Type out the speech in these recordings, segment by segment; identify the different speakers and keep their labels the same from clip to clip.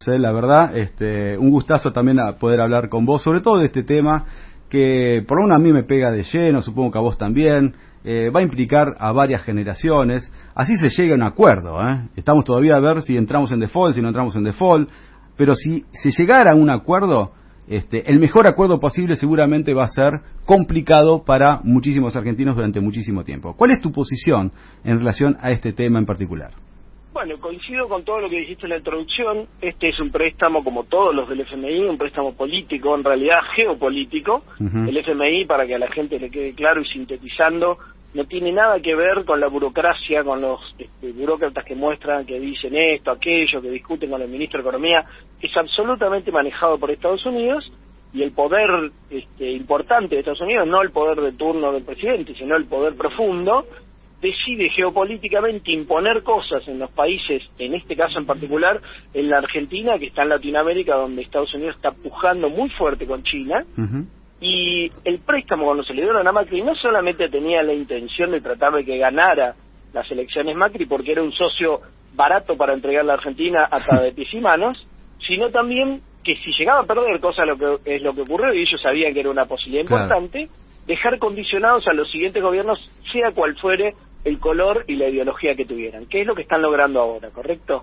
Speaker 1: La verdad, un gustazo también a poder hablar con vos, sobre todo de este tema que por lo menos a mí me pega de lleno, supongo que a vos también, va a implicar a varias generaciones, así se llega a un acuerdo, Estamos todavía a ver si entramos en default, si no entramos en default, pero si se llegara a un acuerdo, el mejor acuerdo posible seguramente va a ser complicado para muchísimos argentinos durante muchísimo tiempo. ¿Cuál es tu posición en relación a este tema en particular?
Speaker 2: Bueno, coincido con todo lo que dijiste en la introducción. Este es un préstamo, como todos los del FMI, un préstamo político, en realidad geopolítico. El FMI, para que a la gente le quede claro y sintetizando, no tiene nada que ver con la burocracia, con los burócratas que muestran, que dicen esto, aquello, que discuten con el ministro de Economía. Es absolutamente manejado por Estados Unidos, y el poder importante de Estados Unidos, no el poder de turno del presidente, sino el poder profundo, decide geopolíticamente imponer cosas en los países, en este caso en particular, en la Argentina, que está en Latinoamérica, donde Estados Unidos está pujando muy fuerte con China, y el préstamo cuando se le dieron a Macri no solamente tenía la intención de tratar de que ganara las elecciones Macri, porque era un socio barato para entregar la Argentina atada de pies y manos, sino también que si llegaba a perder, cosa es lo que ocurrió, y ellos sabían que era una posibilidad importante, dejar condicionados a los siguientes gobiernos, sea cual fuere el color y la ideología que tuvieran, que es lo que están logrando ahora, ¿correcto?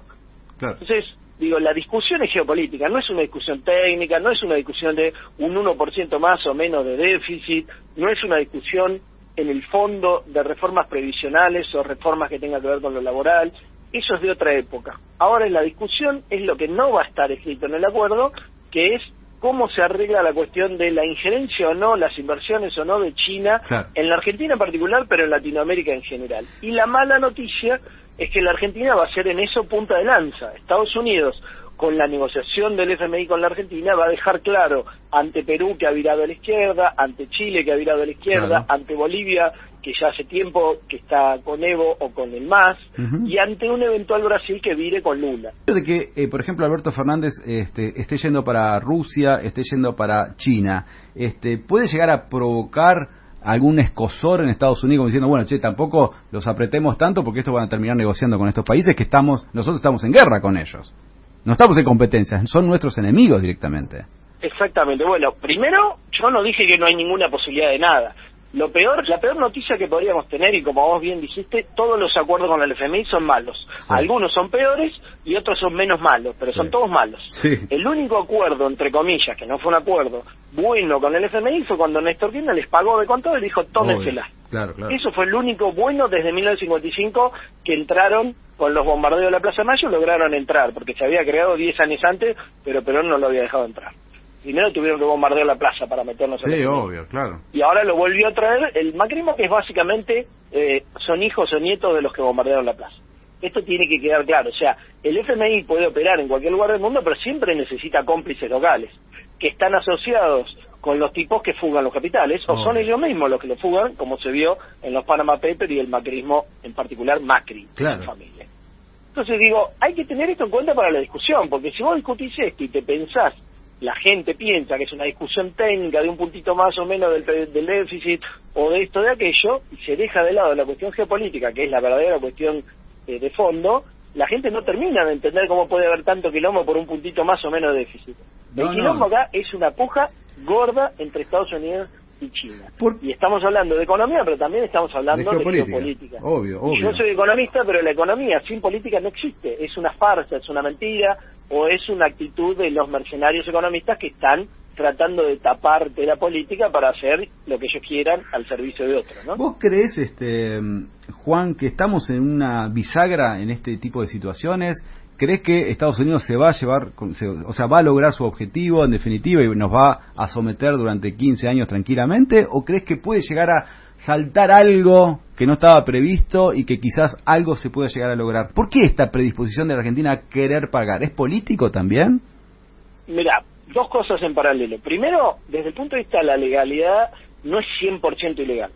Speaker 1: Claro.
Speaker 2: Entonces, digo, la discusión es geopolítica, no es una discusión técnica, no es una discusión de un 1% más o menos de déficit, no es una discusión en el fondo de reformas previsionales o reformas que tengan que ver con lo laboral, eso es de otra época. Ahora la discusión es lo que no va a estar escrito en el acuerdo, que es cómo se arregla la cuestión de la injerencia o no, las inversiones o no de China, en la Argentina en particular, pero en Latinoamérica en general. Y la mala noticia es que la Argentina va a ser en eso punta de lanza. Estados Unidos, con la negociación del FMI con la Argentina, va a dejar claro ante Perú que ha virado a la izquierda, ante Chile que ha virado a la izquierda, ante Bolivia que ya hace tiempo que está con Evo o con el MAS, y ante un eventual Brasil que vire con Lula.
Speaker 1: De que, por ejemplo, Alberto Fernández esté yendo para Rusia, esté yendo para China, ¿puede llegar a provocar algún escozor en Estados Unidos, como diciendo, bueno, tampoco los apretemos tanto porque estos van a terminar negociando con estos países que nosotros estamos en guerra con ellos? No estamos en competencia, son nuestros enemigos directamente.
Speaker 2: Exactamente. Bueno, primero, yo no dije que no hay ninguna posibilidad de nada. La peor noticia que podríamos tener, y como vos bien dijiste, todos los acuerdos con el FMI son malos. Algunos son peores y otros son menos malos, pero son todos malos. El único acuerdo, entre comillas, que no fue un acuerdo bueno con el FMI fue cuando Néstor Kirchner les pagó de contado y dijo, tómensela. Eso fue el único bueno desde 1955 que entraron con los bombardeos de la Plaza de Mayo, lograron entrar, porque se había creado 10 años antes, pero Perón no lo había dejado entrar. Primero tuvieron que bombardear la plaza para meternos en
Speaker 1: obvio, claro.
Speaker 2: Y ahora lo volvió a traer el macrismo, que es básicamente son hijos o nietos de los que bombardearon la plaza. Esto tiene que quedar claro. O sea, el FMI puede operar en cualquier lugar del mundo, pero siempre necesita cómplices locales, que están asociados con los tipos que fugan los capitales, o son ellos mismos los que lo fugan, como se vio en los Panama Papers y el macrismo, en particular Macri, y su familia. Entonces digo, hay que tener esto en cuenta para la discusión, porque si vos discutís esto y te pensás, la gente piensa que es una discusión técnica de un puntito más o menos del déficit o de esto de aquello, y se deja de lado la cuestión geopolítica, que es la verdadera cuestión de fondo, la gente no termina de entender cómo puede haber tanto quilombo por un puntito más o menos de déficit. El quilombo acá es una puja gorda entre Estados Unidos y China. Y estamos hablando de economía, pero también estamos hablando de geopolítica.
Speaker 1: Obvio.
Speaker 2: Yo soy economista, pero la economía sin política no existe. Es una farsa, es una mentira, o es una actitud de los mercenarios economistas que están tratando de tapar de la política para hacer lo que ellos quieran al servicio de otros, ¿no?
Speaker 1: ¿Vos creés, Juan, que estamos en una bisagra en este tipo de situaciones? ¿Crees que Estados Unidos se va a llevar, va a lograr su objetivo en definitiva y nos va a someter durante 15 años tranquilamente? ¿O crees que puede llegar a saltar algo que no estaba previsto y que quizás algo se pueda llegar a lograr? ¿Por qué esta predisposición de la Argentina a querer pagar? ¿Es político también?
Speaker 2: Mirá, dos cosas en paralelo. Primero, desde el punto de vista de la legalidad, no es 100% ilegal.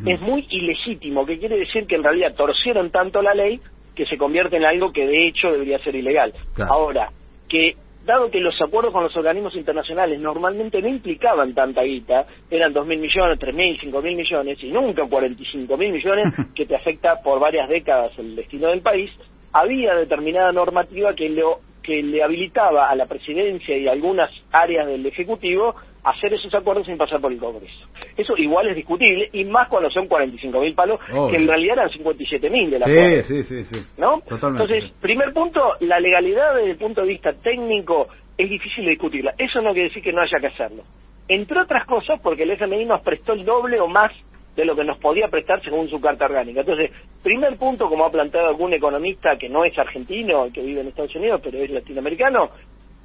Speaker 2: Es muy ilegítimo, que quiere decir que en realidad torcieron tanto la ley que se convierte en algo que de hecho debería ser ilegal. Ahora, que dado que los acuerdos con los organismos internacionales normalmente no implicaban tanta guita, eran 2.000 millones, 3.000, 5.000 millones, y nunca 45.000 millones, que te afecta por varias décadas el destino del país, había determinada normativa que lo que le habilitaba a la presidencia y a algunas áreas del Ejecutivo hacer esos acuerdos sin pasar por el Congreso. Eso igual es discutible, y más cuando son 45.000 palos, que en realidad eran 57.000 del acuerdo.
Speaker 1: Sí.
Speaker 2: ¿No?
Speaker 1: Totalmente.
Speaker 2: Entonces, primer punto, la legalidad desde el punto de vista técnico es difícil de discutirla. Eso no quiere decir que no haya que hacerlo. Entre otras cosas, porque el FMI nos prestó el doble o más de lo que nos podía prestar según su carta orgánica. Entonces, primer punto, como ha planteado algún economista que no es argentino, que vive en Estados Unidos, pero es latinoamericano,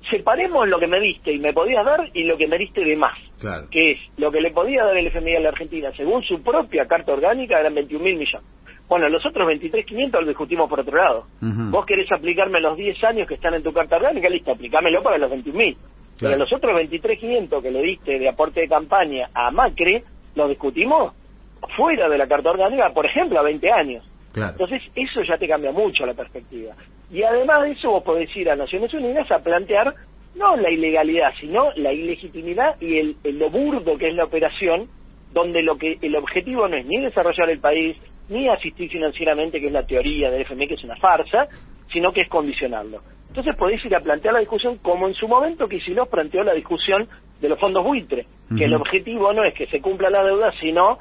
Speaker 2: separemos lo que me diste y me podías dar y lo que me diste de más.
Speaker 1: Claro.
Speaker 2: Que es lo que le podía dar el FMI a la Argentina, según su propia carta orgánica, eran 21.000 millones. Bueno, los otros 23.500 los discutimos por otro lado. Vos querés aplicarme los 10 años que están en tu carta orgánica, listo, aplicámelo para los 21.000. Pero los otros 23.500 que le diste de aporte de campaña a Macri, los discutimos fuera de la carta orgánica, por ejemplo, a 20 años.
Speaker 1: Claro.
Speaker 2: Entonces, eso ya te cambia mucho la perspectiva. Y además de eso, vos podés ir a Naciones Unidas a plantear no la ilegalidad, sino la ilegitimidad y lo burdo que es la operación, donde el objetivo no es ni desarrollar el país, ni asistir financieramente, que es la teoría del FMI, que es una farsa, sino que es condicionarlo. Entonces podéis ir a plantear la discusión como en su momento Kicillof planteó la discusión de los fondos buitre, que el objetivo no es que se cumpla la deuda, sino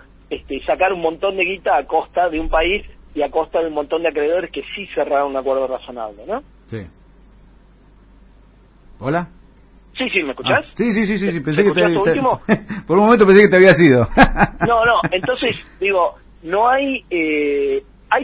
Speaker 2: sacar un montón de guita a costa de un país y a costa de un montón de acreedores que sí cerraron un acuerdo razonable, ¿no?
Speaker 1: Sí. ¿Hola?
Speaker 2: Sí, ¿me escuchás?
Speaker 1: Sí, pensé que
Speaker 2: te último?
Speaker 1: Por un momento pensé que te había ido.
Speaker 2: No, entonces, digo, no hay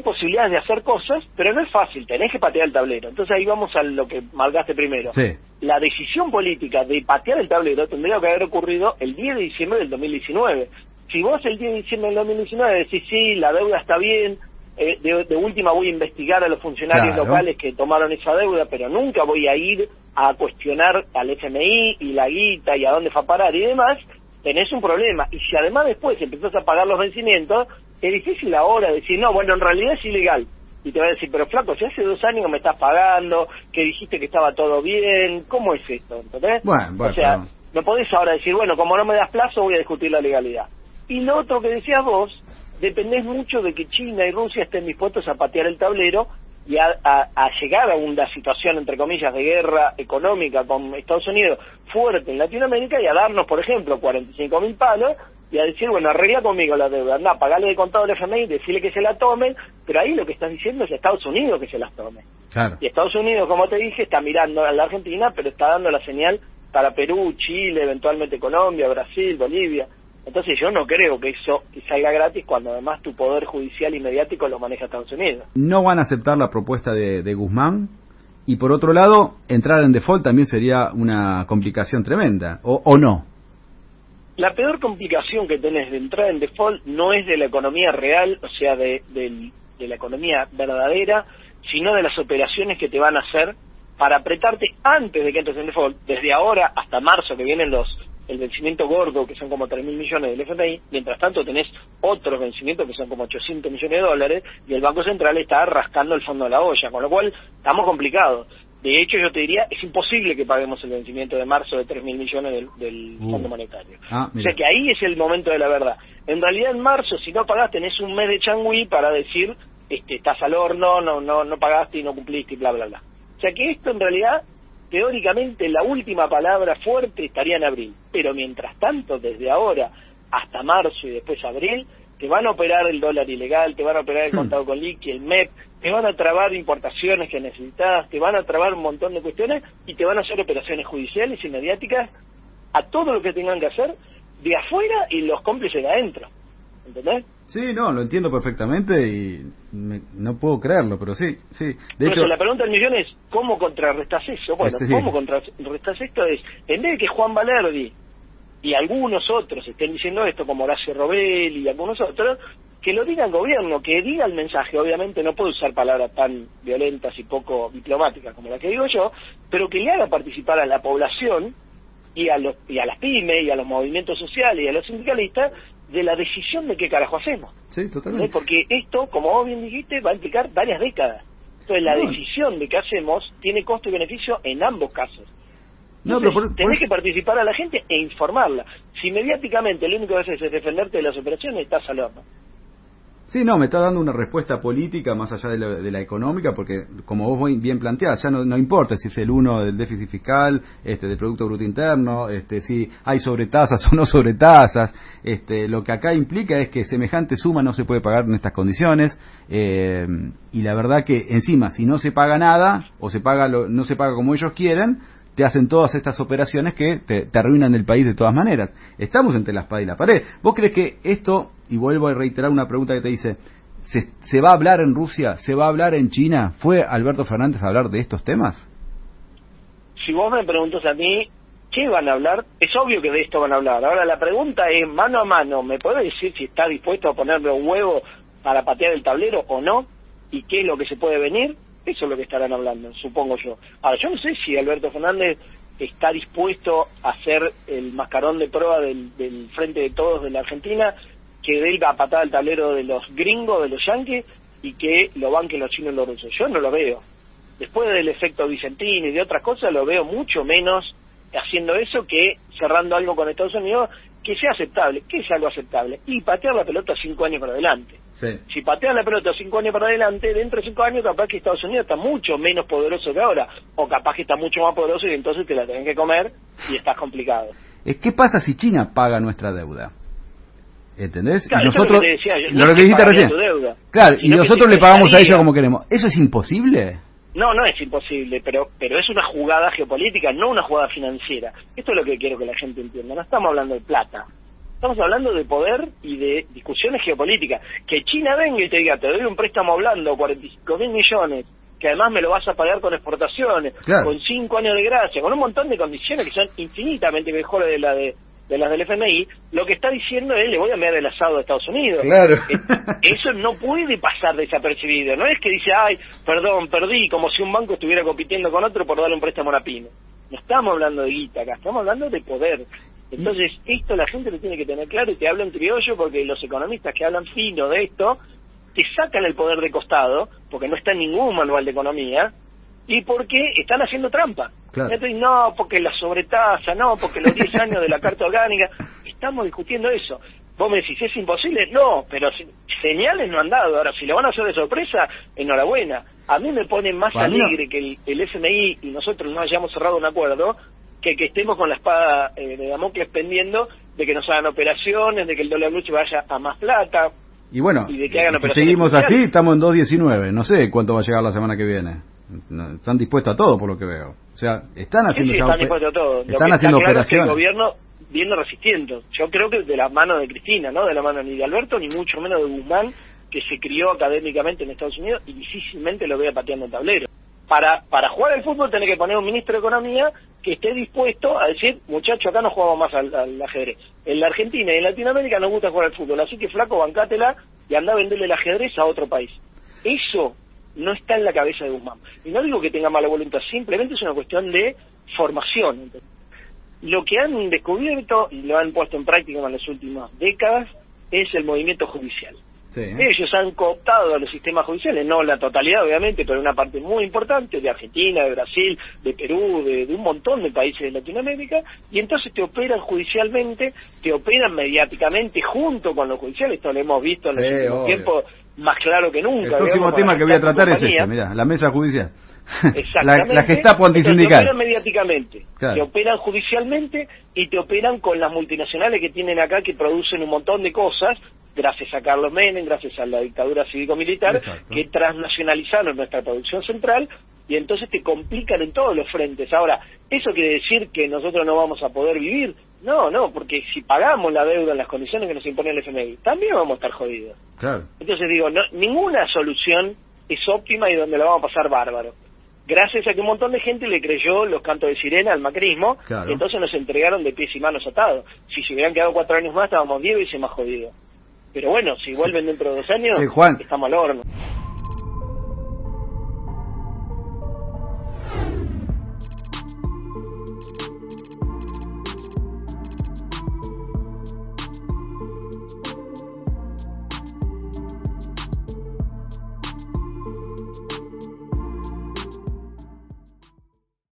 Speaker 2: posibilidades de hacer cosas, pero no es fácil, tenés que patear el tablero. Entonces ahí vamos a lo que marcaste primero.
Speaker 1: Sí.
Speaker 2: La decisión política de patear el tablero tendría que haber ocurrido el 10 de diciembre del 2019. Si vos el 10 de diciembre del 2019 decís, sí, la deuda está bien, de última voy a investigar a los funcionarios locales que tomaron esa deuda, pero nunca voy a ir a cuestionar al FMI y la guita y a dónde fue a parar y demás, tenés un problema. Y si además después empezás a pagar los vencimientos, es difícil ahora decir, no, bueno, en realidad es ilegal. Y te va a decir, pero flaco, si hace 2 años que me estás pagando, que dijiste que estaba todo bien, ¿cómo es esto? ¿Entendés?
Speaker 1: Bueno,
Speaker 2: o sea, no podés ahora decir, bueno, como no me das plazo, voy a discutir la legalidad. Y lo otro que decías vos, dependés mucho de que China y Rusia estén dispuestos a patear el tablero y a llegar a una situación, entre comillas, de guerra económica con Estados Unidos fuerte en Latinoamérica y a darnos, por ejemplo, 45.000 palos y a decir, bueno, arregla conmigo la deuda, anda, pagale de contado al FMI, decirle que se la tomen, pero ahí lo que estás diciendo es a Estados Unidos que se las tome.
Speaker 1: Claro.
Speaker 2: Y Estados Unidos, como te dije, está mirando a la Argentina, pero está dando la señal para Perú, Chile, eventualmente Colombia, Brasil, Bolivia. Entonces yo no creo que eso salga gratis cuando además tu poder judicial y mediático lo maneja Estados Unidos.
Speaker 1: No van a aceptar la propuesta de Guzmán, y por otro lado, entrar en default también sería una complicación tremenda, ¿o no?
Speaker 2: La peor complicación que tenés de entrar en default no es de la economía real, o sea, de la economía verdadera, sino de las operaciones que te van a hacer para apretarte antes de que entres en default, desde ahora hasta marzo, que vienen el vencimiento gordo, que son como 3.000 millones del FMI, mientras tanto tenés otros vencimientos que son como 800 millones de dólares, y el Banco Central está rascando el fondo de la olla, con lo cual estamos complicados. De hecho, yo te diría, es imposible que paguemos el vencimiento de marzo de 3.000 millones del Fondo Monetario. O sea que ahí es el momento de la verdad. En realidad, en marzo, si no pagás, tenés un mes de changüí para decir, estás al horno, no pagaste y no cumpliste y bla, bla, bla. O sea que esto en realidad, teóricamente, la última palabra fuerte estaría en abril. Pero mientras tanto, desde ahora hasta marzo y después abril, te van a operar el dólar ilegal, te van a operar el contado con liqui, el MEP, te van a trabar importaciones que necesitas, te van a trabar un montón de cuestiones y te van a hacer operaciones judiciales y mediáticas a todo lo que tengan que hacer de afuera y los cómplices de adentro. ¿Entendés?
Speaker 1: Sí, no, lo entiendo perfectamente y no puedo creerlo, pero sí. De hecho,
Speaker 2: la pregunta del millón es, ¿cómo contrarrestás eso? Bueno, ¿cómo contrarrestás esto? Es, en vez de que Juan Valerdi y algunos otros estén diciendo esto, como Horacio Robel y algunos otros, que lo diga el gobierno, que diga el mensaje. Obviamente no puedo usar palabras tan violentas y poco diplomáticas como la que digo yo, pero que le haga participar a la población y a las pymes y a los movimientos sociales y a los sindicalistas de la decisión de qué carajo hacemos.
Speaker 1: Sí, totalmente.
Speaker 2: Porque esto, como vos bien dijiste, va a implicar varias décadas. Entonces la decisión de qué hacemos tiene costo y beneficio en ambos casos. Entonces, tenés que participar a la gente e informarla. Si mediáticamente lo único que haces es defenderte de las operaciones, estás al horno.
Speaker 1: Sí, no, me está dando una respuesta política más allá de la económica, porque como vos bien planteás, ya no importa si es el 1 del déficit fiscal, del Producto Bruto Interno, si hay sobretasas o no sobretasas, lo que acá implica es que semejante suma no se puede pagar en estas condiciones, y la verdad que encima, si no se paga nada, o no se paga como ellos quieren, te hacen todas estas operaciones que te arruinan el país de todas maneras. Estamos entre la espada y la pared. ¿Vos crees que esto, y vuelvo a reiterar una pregunta que te hice, se va a hablar en Rusia, se va a hablar en China? ¿Fue Alberto Fernández a hablar de estos temas?
Speaker 2: Si vos me preguntas a mí, ¿qué van a hablar? Es obvio que de esto van a hablar. Ahora la pregunta es, mano a mano, ¿me podés decir si está dispuesto a ponerle un huevo para patear el tablero o no? ¿Y qué es lo que se puede venir? Eso es lo que estarán hablando, supongo yo. Ahora, yo no sé si Alberto Fernández está dispuesto a ser el mascarón de prueba del frente de todos de la Argentina, que dé la patada al tablero de los gringos, de los yanquis, y que lo banquen los chinos y los rusos. Yo no lo veo. Después del efecto Vicentini y de otras cosas, lo veo mucho menos haciendo eso que cerrando algo con Estados Unidos que sea aceptable. ¿Qué es algo aceptable? Y patear la pelota 5 años para adelante.
Speaker 1: Sí.
Speaker 2: Si pateas la pelota 5 años para adelante, dentro de 5 años capaz que Estados Unidos está mucho menos poderoso que ahora, o capaz que está mucho más poderoso y entonces te la tenés que comer y estás complicado.
Speaker 1: ¿Qué pasa si China paga nuestra deuda? ¿Entendés?
Speaker 2: Claro,
Speaker 1: y nosotros,
Speaker 2: lo
Speaker 1: que dijiste recién, claro, y nosotros le pagamos a ellos como queremos. ¿Eso es imposible?
Speaker 2: No es imposible, pero es una jugada geopolítica, no una jugada financiera. Esto es lo que quiero que la gente entienda. No estamos hablando de plata. Estamos hablando de poder y de discusiones geopolíticas. Que China venga y te diga, te doy un préstamo blando, 45.000 millones, que además me lo vas a pagar con exportaciones, claro, con 5 años de gracia, con un montón de condiciones que son infinitamente mejores de las del FMI, lo que está diciendo es, le voy a enviar el asado a Estados Unidos.
Speaker 1: Claro.
Speaker 2: Eso no puede pasar desapercibido. No es que dice, ay, perdón, perdí, como si un banco estuviera compitiendo con otro por darle un préstamo a una pyme. No estamos hablando de guita acá, estamos hablando de poder. Entonces, esto la gente lo tiene que tener claro, y te hablo en criollo porque los economistas que hablan fino de esto, te sacan el poder de costado, porque no está en ningún manual de economía, y porque están haciendo trampa.
Speaker 1: Claro.
Speaker 2: Entonces, no, porque la sobretasa, no, porque los 10 años de la Carta Orgánica, estamos discutiendo eso. Vos me decís, ¿es imposible? No, pero señales no han dado. Ahora, si lo van a hacer de sorpresa, enhorabuena. A mí me pone más alegre que el FMI y nosotros no hayamos cerrado un acuerdo, que estemos con la espada de Damocles pendiendo de que nos hagan operaciones, de que el dólar blue vaya a más plata.
Speaker 1: Y bueno,
Speaker 2: y de que hagan
Speaker 1: si seguimos así, estamos en 2.19. No sé cuánto va a llegar la semana que viene. Están dispuestos a todo, por lo que veo. O sea, están haciendo,
Speaker 2: están dispuestos a todo.
Speaker 1: Están haciendo operaciones.
Speaker 2: Es que el gobierno viene resistiendo. Yo creo que de la mano de Cristina, no de la mano ni de Alberto, ni mucho menos de Guzmán, que se crió académicamente en Estados Unidos y difícilmente lo vea pateando el tablero. Para jugar al fútbol tenés que poner un ministro de Economía que esté dispuesto a decir, muchachos, acá no jugamos más al ajedrez. En la Argentina y en Latinoamérica nos gusta jugar al fútbol, así que flaco, bancátela y anda a venderle el ajedrez a otro país. Eso no está en la cabeza de Guzmán. Y no digo que tenga mala voluntad, simplemente es una cuestión de formación. Lo que han descubierto y lo han puesto en práctica en las últimas décadas es el movimiento judicial. Sí. Ellos han cooptado a los sistemas judiciales, no la totalidad obviamente, pero una parte muy importante de Argentina, de Brasil, de Perú, de un montón de países de Latinoamérica, y entonces te operan judicialmente, te operan mediáticamente junto con los judiciales. Esto lo hemos visto en los últimos tiempos más claro que nunca.
Speaker 1: El próximo tema que voy a tratar es este, mirá, la mesa judicial.
Speaker 2: Exactamente.
Speaker 1: la Gestapo antisindical.
Speaker 2: Te operan mediáticamente, claro, te operan judicialmente y te operan con las multinacionales que tienen acá, que producen un montón de cosas, gracias a Carlos Menem, gracias a la dictadura cívico-militar. Exacto. Que transnacionalizaron nuestra producción central y entonces te complican en todos los frentes. Ahora, ¿eso quiere decir que nosotros no vamos a poder vivir? No, porque si pagamos la deuda en las condiciones que nos impone el FMI, también vamos a estar jodidos.
Speaker 1: Claro.
Speaker 2: Entonces digo, ninguna solución es óptima y donde la vamos a pasar bárbaro. Gracias a que un montón de gente le creyó los cantos de sirena al macrismo, claro, y entonces nos entregaron de pies y manos atados. Si se hubieran quedado 4 años más, estábamos 10 veces más jodidos. Pero bueno, si vuelven dentro de 2 años,
Speaker 1: Juan,
Speaker 2: estamos al horno.